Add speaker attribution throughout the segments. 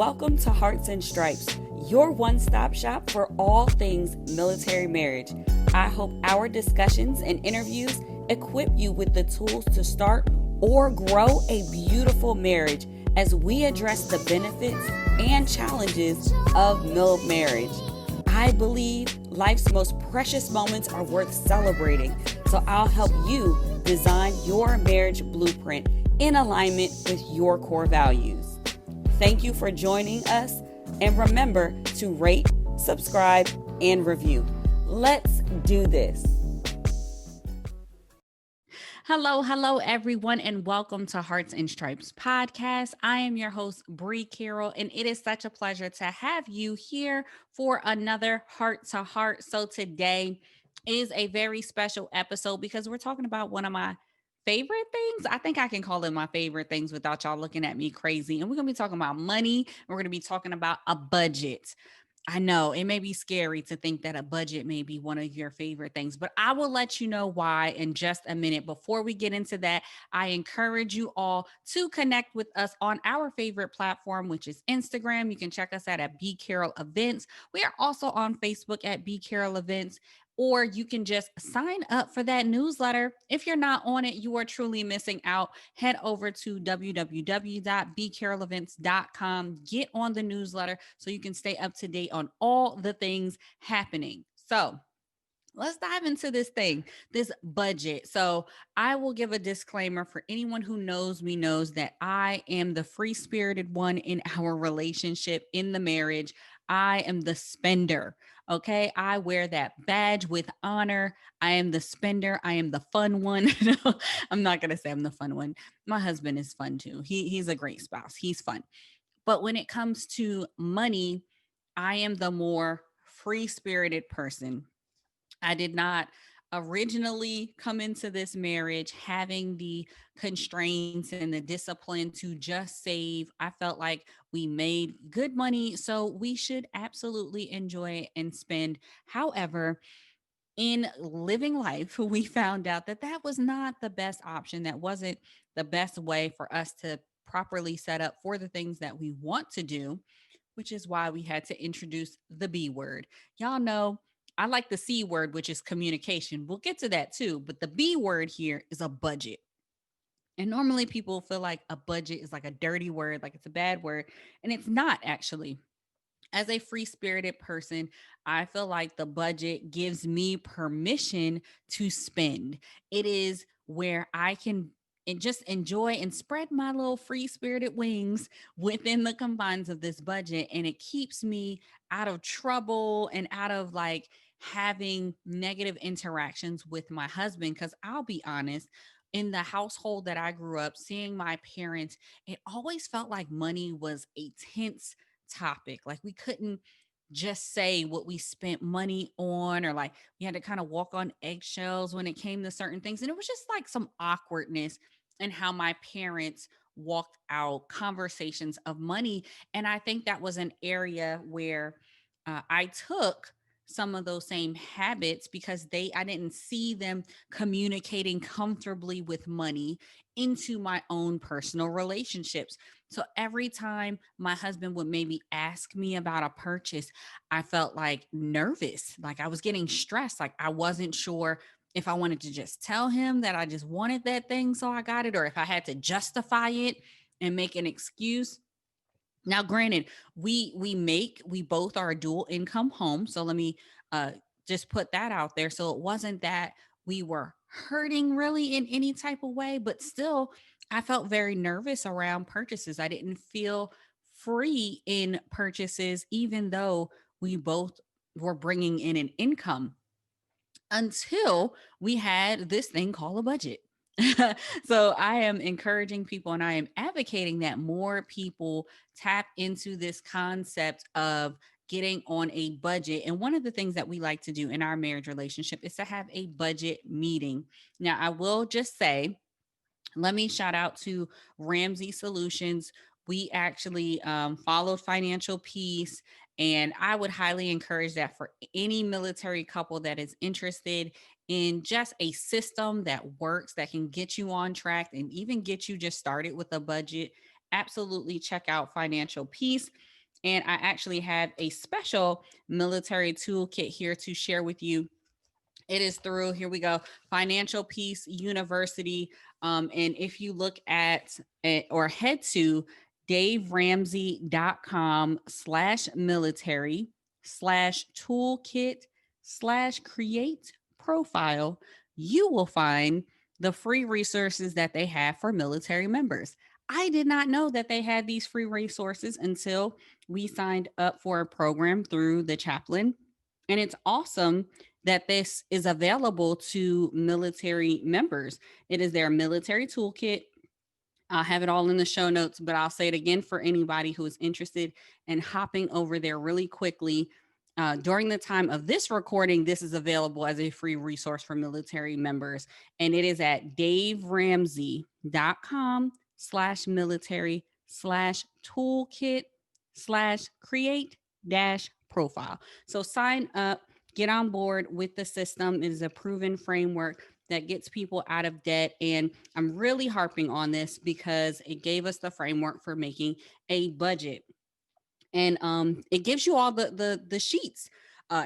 Speaker 1: Welcome to Hearts and Stripes, your one-stop shop for all things military marriage. I hope our discussions and interviews equip you with the tools to start or grow a beautiful marriage as we address the benefits and challenges of MILF marriage. I believe life's most precious moments are worth celebrating, so I'll help you design your marriage blueprint in alignment with your core values. Thank you for joining us, and remember to rate, subscribe, and review. Let's do this. Hello, everyone, and welcome to Hearts and Stripes podcast. I am your host, Bree Carroll, and it is such a pleasure to have you here for another Heart to Heart. So today is a very special episode because we're talking about one of my favorite things. I think I can call it my favorite things without y'all looking at me crazy. And we're going to be talking about money. We're going to be talking about a budget. I know it may be scary to think that a budget may be one of your favorite things, but I will let you know why in just a minute. Before we get into that, I encourage you all to connect with us on our favorite platform, which is Instagram. You can check us out at bcarrollevents. We are also on Facebook at bcarrollevents, or you can just sign up for that newsletter. If you're not on it, you are truly missing out. Head over to www.bcarrollevents.com. Get on the newsletter so you can stay up to date on all the things happening. So let's dive into this budget. So I will give a disclaimer for anyone who knows me knows that I am the free-spirited one in our relationship, in the marriage. I am the spender. Okay. I wear that badge with honor. I am the spender. I am the fun one. No, I'm not going to say I'm the fun one. My husband is fun too. He's a great spouse. He's fun. But when it comes to money, I am the more free-spirited person. I did not originally come into this marriage having the constraints and the discipline to just save. I felt like we made good money, so we should absolutely enjoy and spend. However, in living life, we found out that that was not the best option. That wasn't the best way for us to properly set up for the things that we want to do, which is why we had to introduce the B word. Y'all know I like the C word, which is communication. We'll get to that too. But the B word here is a budget. And normally people feel like a budget is like a dirty word, like it's a bad word. And it's not actually. As a free spirited person, I feel like the budget gives me permission to spend. It is where I can and just enjoy and spread my little free spirited wings within the confines of this budget. And it keeps me out of trouble and out of like having negative interactions with my husband. Cause I'll be honest, in the household that I grew up, seeing my parents, it always felt like money was a tense topic. Like we couldn't just say what we spent money on, or like we had to kind of walk on eggshells when it came to certain things. And it was just like some awkwardness in how my parents walked out conversations of money. And I think that was an area where I took some of those same habits because I didn't see them communicating comfortably with money into my own personal relationships. So every time my husband would maybe ask me about a purchase, I felt like nervous, like I was getting stressed, like I wasn't sure if I wanted to just tell him that I just wanted that thing so I got it, or if I had to justify it and make an excuse. Now, granted, we both are a dual income home. So let me just put that out there. So it wasn't that we were hurting really in any type of way, but still, I felt very nervous around purchases. I didn't feel free in purchases, even though we both were bringing in an income until we had this thing called a budget. So I am encouraging people and I am advocating that more people tap into this concept of getting on a budget. And one of the things that we like to do in our marriage relationship is to have a budget meeting. Now, I will just say, let me shout out to Ramsey Solutions. We actually followed Financial Peace, and I would highly encourage that for any military couple that is interested in just a system that works, that can get you on track and even get you just started with a budget absolutely check out Financial Peace. And I actually have a special military toolkit here to share with you. It is through, here we go, Financial Peace University. And if you look at it or head to daveramsey.com/military/toolkit/create profile, you will find the free resources that they have for military members. I did not know that they had these free resources until we signed up for a program through the chaplain. And it's awesome that this is available to military members. It is their military toolkit. I'll have it all in the show notes, but I'll say it again for anybody who is interested in hopping over there really quickly. During the time of this recording, this is available as a free resource for military members. And it is at daveramsey.com/military/toolkit/create-profile. So sign up, get on board with the system. It is a proven framework that gets people out of debt. And I'm really harping on this because it gave us the framework for making a budget. And it gives you all the sheets.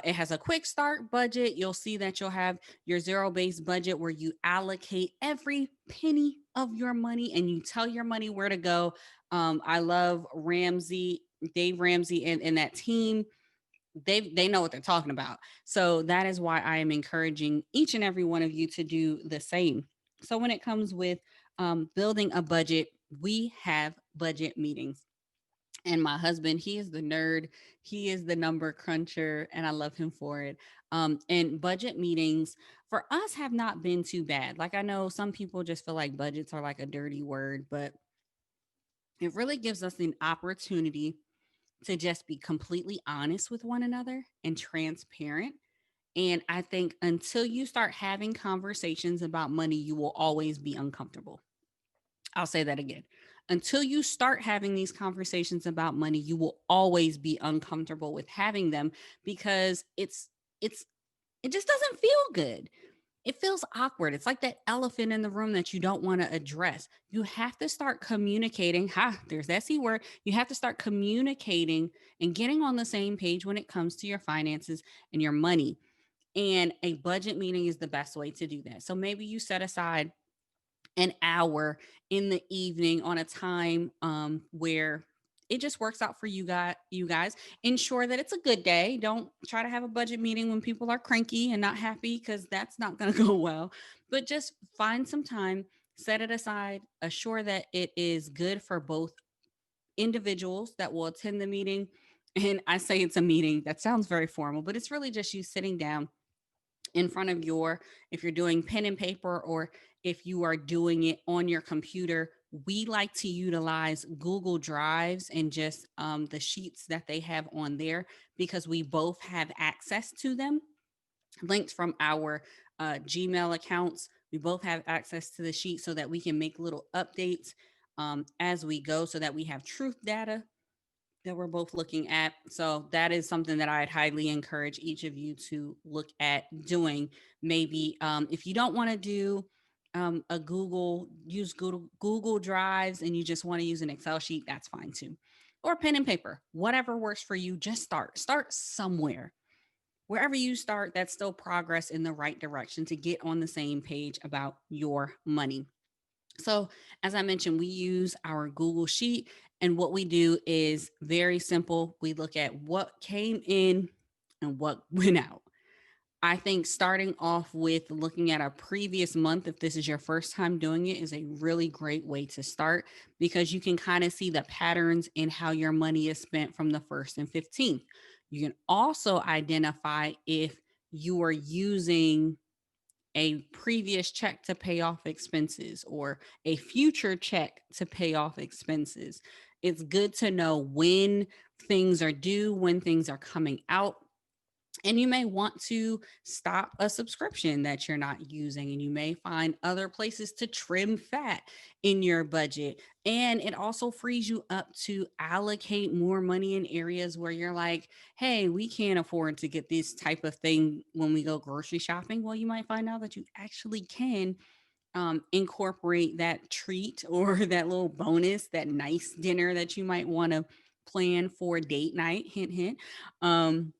Speaker 1: It has a quick start budget. You'll see that you'll have your zero-based budget where you allocate every penny of your money and you tell your money where to go. I love Dave Ramsey, and that team. They know what they're talking about. So that is why I am encouraging each and every one of you to do the same. So when it comes with building a budget, we have budget meetings. And my husband, he is the nerd, he is the number cruncher, and I love him for it. And budget meetings for us have not been too bad. Like, I know some people just feel like budgets are like a dirty word, but it really gives us an opportunity to just be completely honest with one another and transparent. And I think until you start having conversations about money, you will always be uncomfortable. I'll say that again. Until you start having these conversations about money, you will always be uncomfortable with having them because it's it just doesn't feel good. It feels awkward. It's like that elephant in the room that you don't want to address. You have to start communicating. There's that C word. You have to start communicating and getting on the same page when it comes to your finances and your money. And a budget meeting is the best way to do that. So maybe you set aside an hour in the evening on a time where it just works out for you guys. Ensure that it's a good day. Don't try to have a budget meeting when people are cranky and not happy, because that's not going to go well. But just find some time, set it aside, assure that it is good for both individuals that will attend the meeting. And I say it's a meeting, that sounds very formal, but it's really just you sitting down in front of if you're doing pen and paper, or if you are doing it on your computer. We like to utilize Google Drives and just the sheets that they have on there, because we both have access to them, linked from our Gmail accounts. We both have access to the sheet so that we can make little updates as we go, so that we have truth data that we're both looking at. So that is something that I'd highly encourage each of you to look at doing. Maybe if you don't want to do use Google Drives, and you just want to use an Excel sheet, that's fine too. Or pen and paper, whatever works for you. Just start somewhere. Wherever you start, that's still progress in the right direction to get on the same page about your money. So, as I mentioned, we use our Google Sheet, and what we do is very simple. We look at what came in and what went out. I think starting off with looking at a previous month, if this is your first time doing it, is a really great way to start, because you can kind of see the patterns in how your money is spent from the 1st and 15th. You can also identify if you are using a previous check to pay off expenses or a future check to pay off expenses. It's good to know when things are due, when things are coming out. And you may want to stop a subscription that you're not using, and you may find other places to trim fat in your budget. And it also frees you up to allocate more money in areas where you're like, hey, we can't afford to get this type of thing when we go grocery shopping. Well, you might find out that you actually can incorporate that treat or that little bonus, that nice dinner that you might want to plan for date night, hint, hint, um,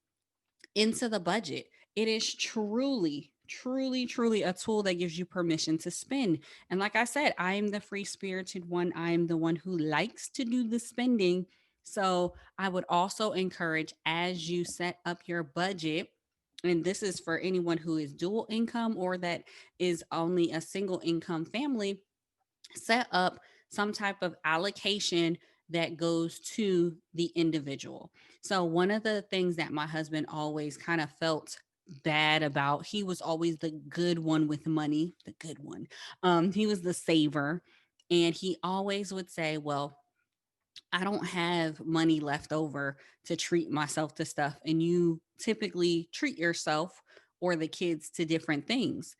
Speaker 1: into the budget. It is truly, truly, truly a tool that gives you permission to spend. And like I said, I am the free spirited one. I am the one who likes to do the spending. So I would also encourage, as you set up your budget, and this is for anyone who is dual income or that is only a single income family, set up some type of allocation that goes to the individual. So, one of the things that my husband always kind of felt bad about, he was always the good one with money, the good one. He was the saver. And he always would say, well, I don't have money left over to treat myself to stuff. And you typically treat yourself or the kids to different things.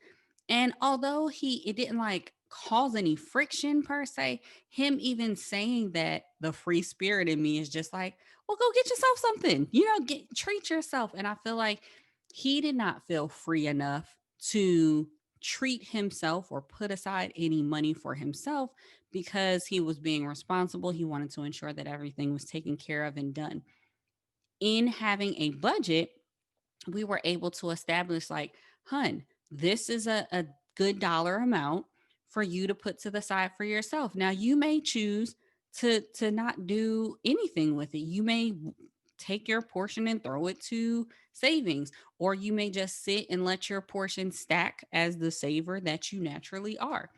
Speaker 1: And although it didn't like cause any friction per se, him even saying that, the free spirit in me is just like, well, go get yourself something, treat yourself. And I feel like he did not feel free enough to treat himself or put aside any money for himself because he was being responsible. He wanted to ensure that everything was taken care of and done. In having a budget, we were able to establish like, hun, this is a good dollar amount for you to put to the side for yourself. Now you may choose to not do anything with it. You may take your portion and throw it to savings, or you may just sit and let your portion stack as the saver that you naturally are.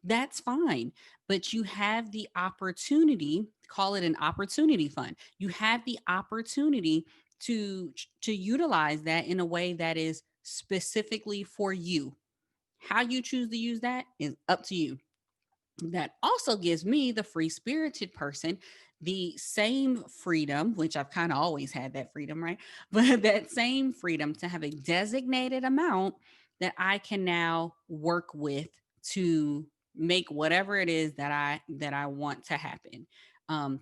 Speaker 1: That's fine. But you have the opportunity, call it an opportunity fund. You have the opportunity to utilize that in a way that is specifically for you. How you choose to use that is up to you. That also gives me, the free spirited person, the same freedom, which I've kind of always had that freedom, right? But that same freedom to have a designated amount that I can now work with to make whatever it is that I want to happen.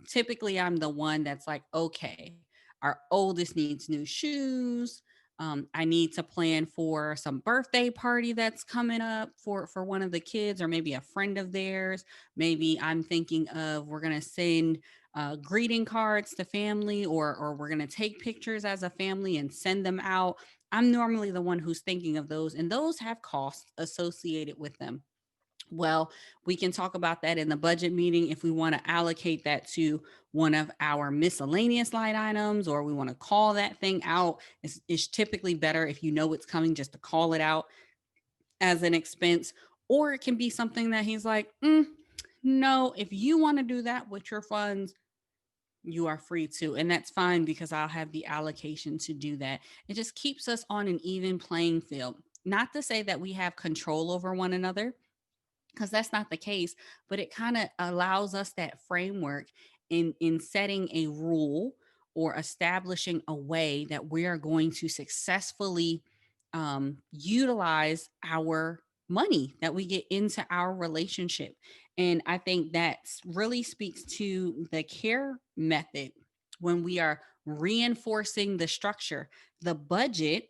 Speaker 1: Typically I'm the one that's like, okay, our oldest needs new shoes. I need to plan for some birthday party that's coming up for one of the kids or maybe a friend of theirs. Maybe I'm thinking of, we're gonna send greeting cards to family, or we're gonna take pictures as a family and send them out. I'm normally the one who's thinking of those, and those have costs associated with them. Well, we can talk about that in the budget meeting if we want to allocate that to one of our miscellaneous line items, or we want to call that thing out. It's typically better if you know it's coming just to call it out as an expense, or it can be something that he's like, no, if you want to do that with your funds, you are free to. And that's fine because I'll have the allocation to do that. It just keeps us on an even playing field. Not to say that we have control over one another, because that's not the case, but it kind of allows us that framework in setting a rule or establishing a way that we are going to successfully utilize our money that we get into our relationship. And I think that really speaks to the care method when we are reinforcing the structure. The budget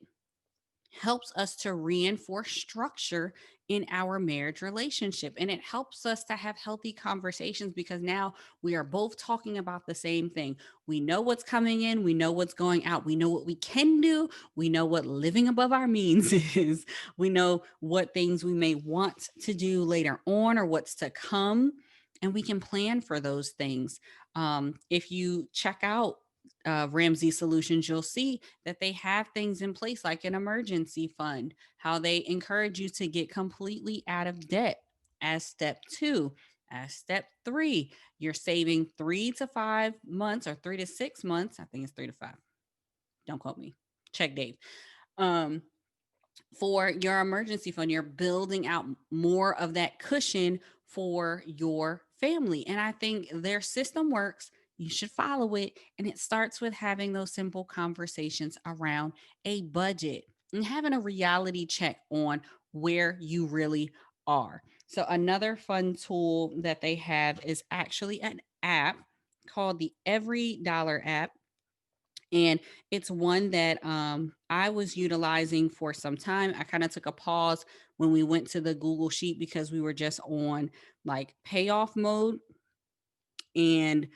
Speaker 1: helps us to reinforce structure in our marriage relationship. And it helps us to have healthy conversations because now we are both talking about the same thing. We know what's coming in, we know what's going out, we know what we can do, we know what living above our means is, we know what things we may want to do later on or what's to come. And we can plan for those things. If you check out Ramsey Solutions, you'll see that they have things in place like an emergency fund, how they encourage you to get completely out of debt as step two. As step three, you're saving 3 to 5 months or 3 to 6 months. I think it's 3 to 5. Don't quote me. Check Dave. Um, for your emergency fund. You're building out more of that cushion for your family. And I think their system works. You should follow it. And it starts with having those simple conversations around a budget and having a reality check on where you really are. So, another fun tool that they have is actually an app called the Every Dollar app. And it's one that I was utilizing for some time. I kind of took a pause when we went to the Google Sheet because we were just on like payoff mode. And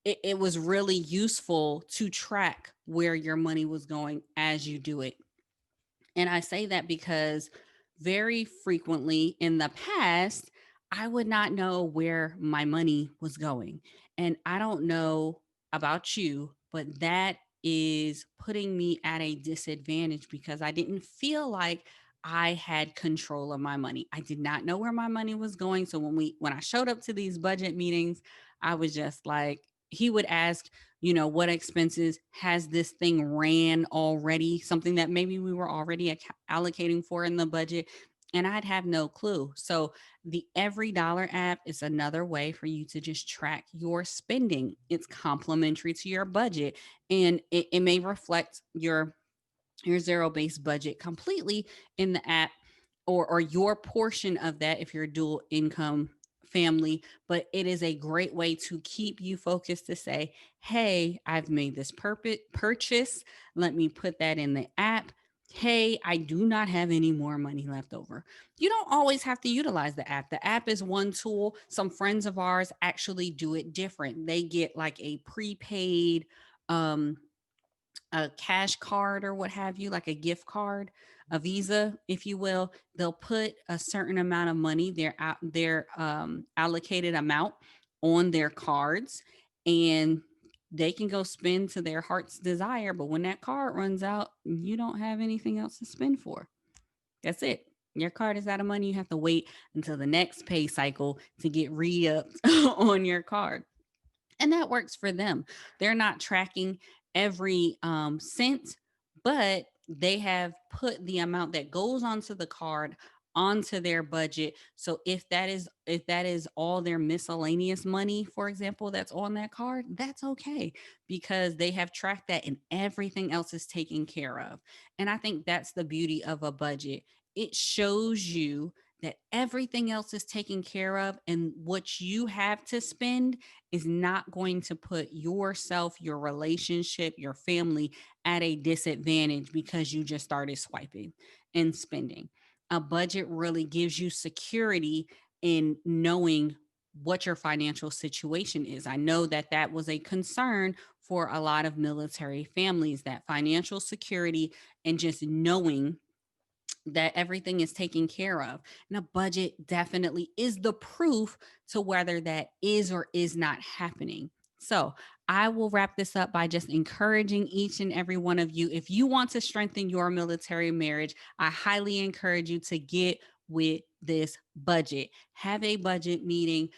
Speaker 1: it was really useful to track where your money was going as you do it. And I say that because very frequently in the past, I would not know where my money was going. And I don't know about you, but that is putting me at a disadvantage because I didn't feel like I had control of my money. I did not know where my money was going. So when I showed up to these budget meetings, I was just like, he would ask, what expenses has this thing ran already, something that maybe we were already allocating for in the budget. And I'd have no clue. So the Every Dollar app is another way for you to just track your spending. It's complementary to your budget, and it may reflect your zero based budget completely in the app, or your portion of that if you're a dual income family. But it is a great way to keep you focused to say, hey, I've made this purchase, let me put that in the app. Hey, I do not have any more money left over. You don't always have to utilize the app. The app is one tool. Some friends of ours actually do it different. They get like a prepaid um a cash card or what have you, like a gift card, a Visa, if you will. They'll put a certain amount of money, their allocated amount on their cards, and they can go spend to their heart's desire. But when that card runs out, you don't have anything else to spend for. That's it. Your card is out of money. You have to wait until the next pay cycle to get re-upped on your card, and that works for them. They're not tracking every cent, but they have put the amount that goes onto the card onto their budget. So if that is all their miscellaneous money, for example, that's on that card, that's okay, because they have tracked that and everything else is taken care of. And I think that's the beauty of a budget. It shows you that everything else is taken care of, and what you have to spend is not going to put yourself, your relationship, your family at a disadvantage because you just started swiping and spending. A budget really gives you security in knowing what your financial situation is. I know that that was a concern for a lot of military families, that financial security and just knowing that everything is taken care of. And a budget definitely is the proof to whether that is or is not happening. So I will wrap this up by just encouraging each and every one of you. If you want to strengthen your military marriage, I highly encourage you to get with this budget. Have a budget meeting.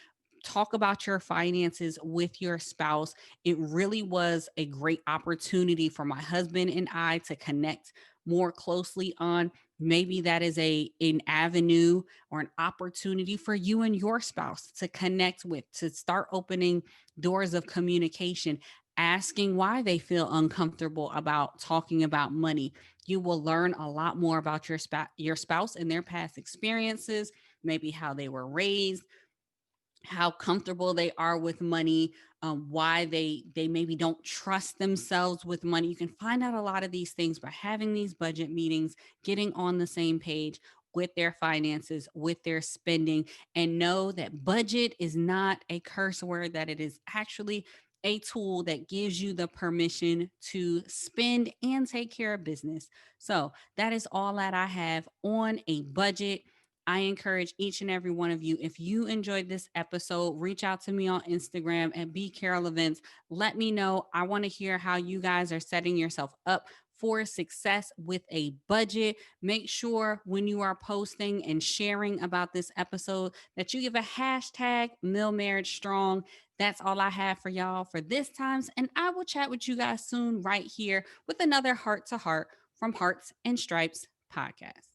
Speaker 1: Talk about your finances with your spouse. It really was a great opportunity for my husband and I to connect more closely on. Maybe that is an avenue or an opportunity for you and your spouse to connect with, to start opening doors of communication, asking why they feel uncomfortable about talking about money. You will learn a lot more about your spouse and their past experiences, maybe how they were raised, how comfortable they are with money, why they maybe don't trust themselves with money. You can find out a lot of these things by having these budget meetings, getting on the same page with their finances, with their spending, and know that budget is not a curse word, that it is actually a tool that gives you the permission to spend and take care of business. So that is all that I have on a budget. I encourage each and every one of you, if you enjoyed this episode, reach out to me on Instagram at bcarrollevents. Let me know. I want to hear how you guys are setting yourself up for success with a budget. Make sure when you are posting and sharing about this episode that you give a hashtag Mill Marriage Strong. That's all I have for y'all for this times. And I will chat with you guys soon right here with another Heart to Heart from Hearts and Stripes podcast.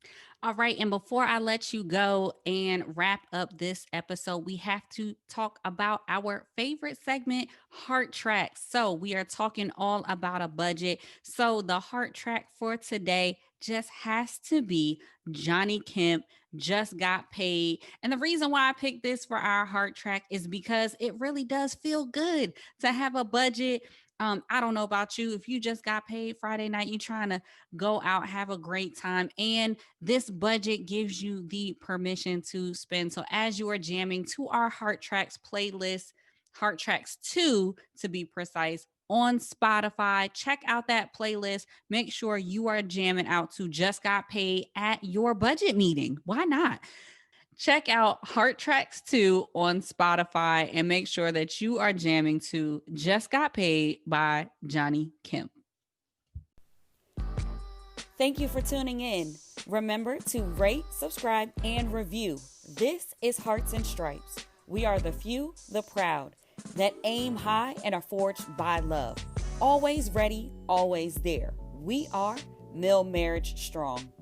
Speaker 1: All right. And before I let you go and wrap up this episode, we have to talk about our favorite segment, Heart Tracks. So we are talking all about a budget. So the Heart Track for today just has to be Johnny Kemp just got paid. And the reason why I picked this for our Heart Track is because it really does feel good to have a budget. I don't know about you. If you just got paid Friday night, you trying to go out, have a great time. And this budget gives you the permission to spend. So as you are jamming to our Heart Tracks playlist, Heart Tracks 2 to be precise, on Spotify, check out that playlist. Make sure you are jamming out to Just Got Paid at your budget meeting. Why not? Check out Heart Tracks 2 on Spotify and make sure that you are jamming to Just Got Paid by Johnny Kemp. Thank you for tuning in. Remember to rate, subscribe, and review. This is Hearts and Stripes. We are the few, the proud, that aim high and are forged by love. Always ready, always there. We are Mill Marriage Strong.